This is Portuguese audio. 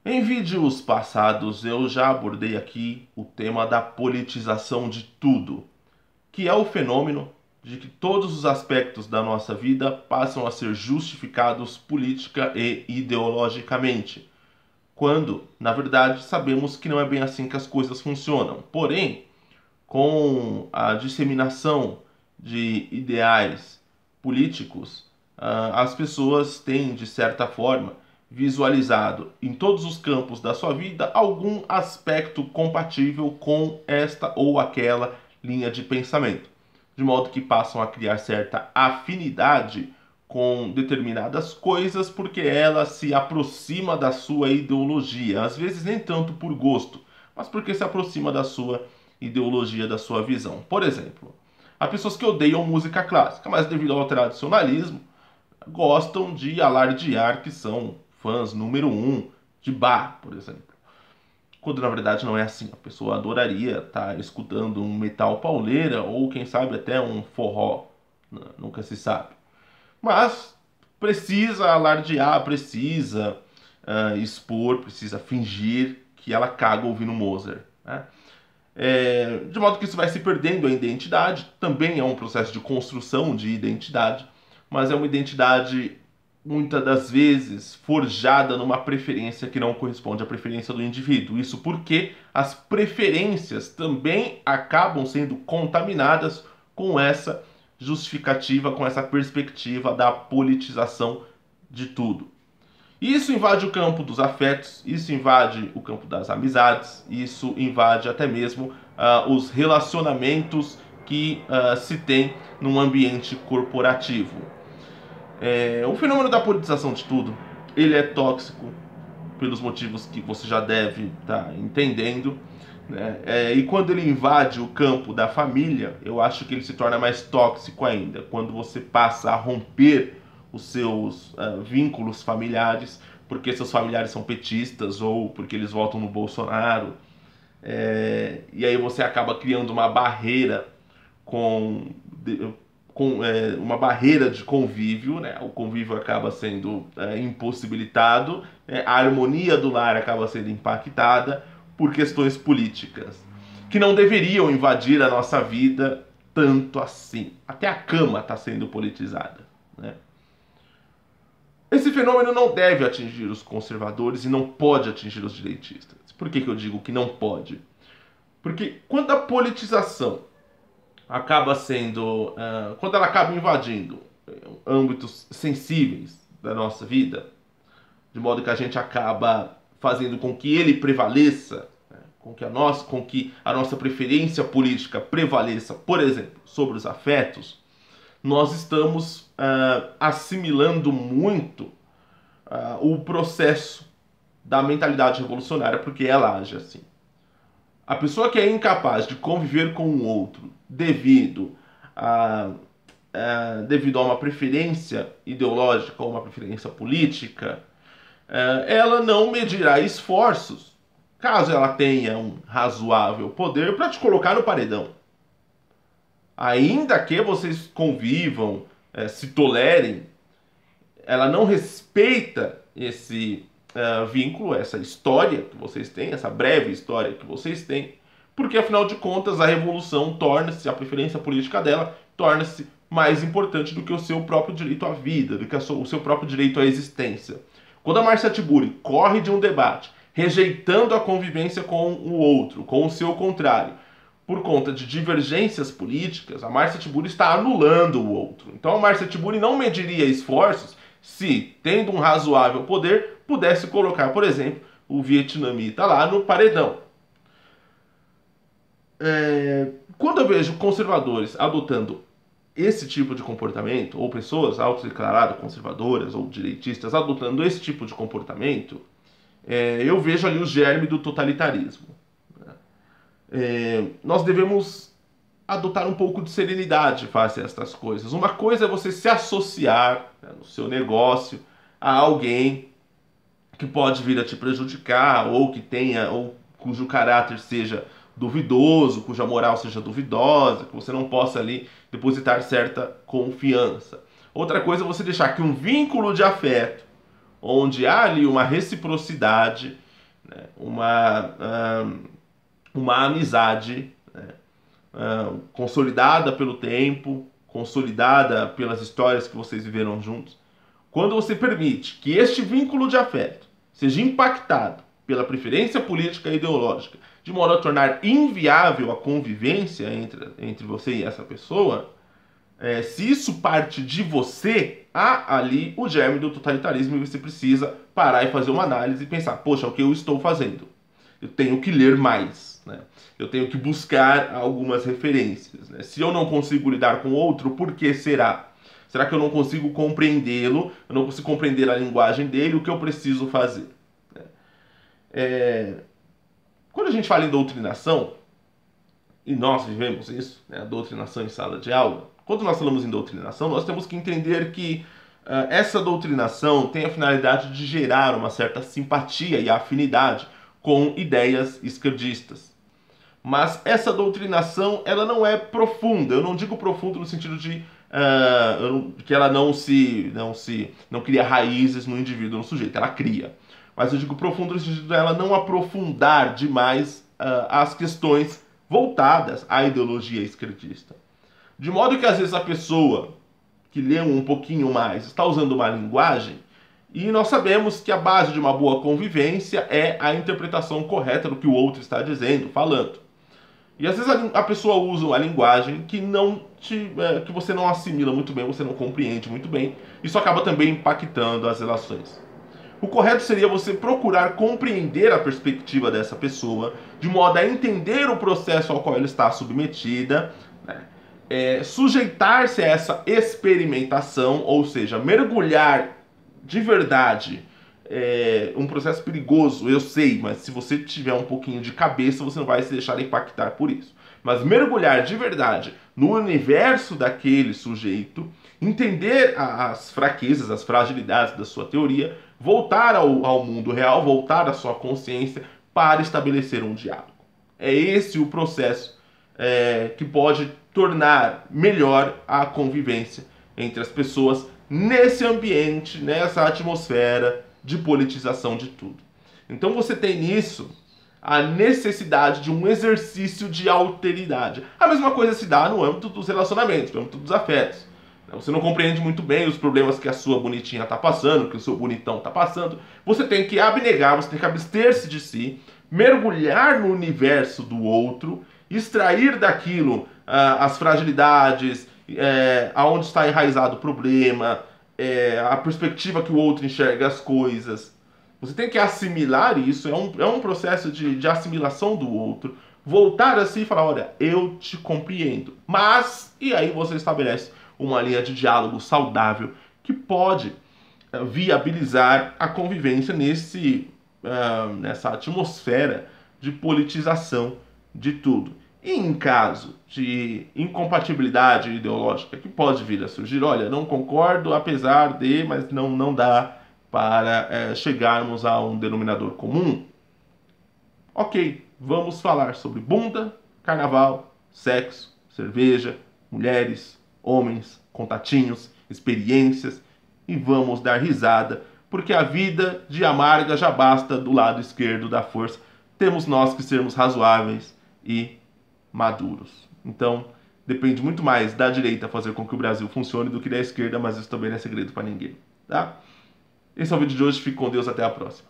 Em vídeos passados eu já abordei aqui o tema da politização de tudo, que é o fenômeno de que todos os aspectos da nossa vida passam a ser justificados política e ideologicamente, quando, na verdade, sabemos que não é bem assim que as coisas funcionam. Porém, com a disseminação de ideais políticos, as pessoas têm, de certa forma, visualizado em todos os campos da sua vida algum aspecto compatível com esta ou aquela linha de pensamento, de modo que passam a criar certa afinidade com determinadas coisas porque ela se aproxima da sua ideologia, às vezes nem tanto por gosto, mas porque se aproxima da sua ideologia, da sua visão. Por exemplo, há pessoas que odeiam música clássica, mas devido ao tradicionalismo, gostam de alardear que são fãs número um de Bach, por exemplo. Quando na verdade não é assim. A pessoa adoraria estar escutando um metal pauleira ou quem sabe até um forró. Nunca se sabe. Mas precisa alardear, precisa expor, precisa fingir que ela caga ouvindo Mozart. Né? De modo que isso vai se perdendo a identidade. Também é um processo de construção de identidade, mas é uma identidade muitas das vezes forjada numa preferência que não corresponde à preferência do indivíduo. Isso porque as preferências também acabam sendo contaminadas com essa justificativa, com essa perspectiva da politização de tudo. Isso invade o campo dos afetos, isso invade o campo das amizades, isso invade até mesmo os relacionamentos que se tem num ambiente corporativo. O fenômeno da politização de tudo, ele é tóxico pelos motivos que você já deve estar entendendo, né? E quando ele invade o campo da família, eu acho que ele se torna mais tóxico ainda. Quando você passa a romper os seus vínculos familiares, porque seus familiares são petistas ou porque eles votam no Bolsonaro, e aí você acaba criando uma barreira com uma barreira de convívio, né? O convívio acaba sendo impossibilitado, né? A harmonia do lar acaba sendo impactada por questões políticas, que não deveriam invadir a nossa vida tanto assim. Até a cama está sendo politizada. Né? Esse fenômeno não deve atingir os conservadores e não pode atingir os direitistas. Por que eu digo que não pode? Porque quando a politização acaba sendo, quando ela acaba invadindo âmbitos sensíveis da nossa vida, de modo que a gente acaba fazendo com que ele prevaleça, né, com que a nossa preferência política prevaleça, por exemplo, sobre os afetos, nós estamos assimilando muito o processo da mentalidade revolucionária, porque ela age assim. A pessoa que é incapaz de conviver com o outro devido a uma preferência ideológica ou uma preferência política, ela não medirá esforços, caso ela tenha um razoável poder, para te colocar no paredão. Ainda que vocês convivam, se tolerem, ela não respeita esse vínculo, essa história que vocês têm, essa breve história que vocês têm, porque afinal de contas a revolução torna-se, a preferência política dela torna-se mais importante do que o seu próprio direito à vida, do que o seu próprio direito à existência. Quando a Márcia Tiburi corre de um debate rejeitando a convivência com o outro, com o seu contrário, por conta de divergências políticas, a Márcia Tiburi está anulando o outro. Então a Márcia Tiburi não mediria esforços se, tendo um razoável poder, pudesse colocar, por exemplo, o vietnamita lá no paredão. Quando eu vejo conservadores adotando esse tipo de comportamento, ou pessoas autodeclaradas conservadoras ou direitistas adotando esse tipo de comportamento, eu vejo ali o germe do totalitarismo. Nós devemos adotar um pouco de serenidade face a estas coisas. Uma coisa é você se associar, né, no seu negócio a alguém que pode vir a te prejudicar ou que tenha ou cujo caráter seja duvidoso, cuja moral seja duvidosa, que você não possa ali depositar certa confiança. Outra coisa é você deixar que um vínculo de afeto, onde há ali uma reciprocidade, né? Uma amizade, né? Consolidada pelo tempo, consolidada pelas histórias que vocês viveram juntos. Quando você permite que este vínculo de afeto seja impactado pela preferência política e ideológica, de modo a tornar inviável a convivência entre você e essa pessoa, se isso parte de você, há ali o germe do totalitarismo e você precisa parar e fazer uma análise e pensar, poxa, o que eu estou fazendo? Eu tenho que ler mais, né? Eu tenho que buscar algumas referências, né? Se eu não consigo lidar com outro, por que será? Será que eu não consigo compreendê-lo? Eu não consigo compreender a linguagem dele? O que eu preciso fazer? Quando a gente fala em doutrinação, e nós vivemos isso, né, a doutrinação em sala de aula, quando nós falamos em doutrinação, nós temos que entender que essa doutrinação tem a finalidade de gerar uma certa simpatia e afinidade com ideias esquerdistas. Mas essa doutrinação, ela não é profunda. Eu não digo profunda no sentido de que ela não cria raízes no indivíduo, no sujeito, ela cria. Mas eu digo profunda no sentido de ela não aprofundar demais as questões voltadas à ideologia esquerdista. De modo que às vezes a pessoa que lê um pouquinho mais está usando uma linguagem e nós sabemos que a base de uma boa convivência é a interpretação correta do que o outro está dizendo, falando. E às vezes a pessoa usa uma linguagem que que você não assimila muito bem, você não compreende muito bem. Isso acaba também impactando as relações. O correto seria você procurar compreender a perspectiva dessa pessoa, de modo a entender o processo ao qual ela está submetida, né? Sujeitar-se a essa experimentação, ou seja, mergulhar de verdade. Um processo perigoso, eu sei, mas se você tiver um pouquinho de cabeça, você não vai se deixar impactar por isso. Mas mergulhar de verdade no universo daquele sujeito, entender as fraquezas, as fragilidades da sua teoria, voltar ao mundo real, voltar à sua consciência para estabelecer um diálogo. É esse o processo que pode tornar melhor a convivência entre as pessoas nesse ambiente, nessa atmosfera de politização de tudo. Então você tem nisso a necessidade de um exercício de alteridade. A mesma coisa se dá no âmbito dos relacionamentos, no âmbito dos afetos. Você não compreende muito bem os problemas que a sua bonitinha está passando, que o seu bonitão está passando. Você tem que abnegar, você tem que abster-se de si, mergulhar no universo do outro, extrair daquilo as fragilidades, aonde está enraizado o problema, a perspectiva que o outro enxerga as coisas. Você tem que assimilar isso, é um processo de assimilação do outro, voltar assim e falar, olha, eu te compreendo. Mas, e aí você estabelece uma linha de diálogo saudável que pode viabilizar a convivência nessa atmosfera de politização de tudo. E em caso de incompatibilidade ideológica que pode vir a surgir, olha, não concordo, apesar de, mas não dá para chegarmos a um denominador comum. Ok, vamos falar sobre bunda, carnaval, sexo, cerveja, mulheres, homens, contatinhos, experiências e vamos dar risada, porque a vida de amarga já basta do lado esquerdo da força. Temos nós que sermos razoáveis e maduros. Então, depende muito mais da direita fazer com que o Brasil funcione do que da esquerda, mas isso também não é segredo para ninguém, tá? Esse é o vídeo de hoje, fique com Deus, até a próxima.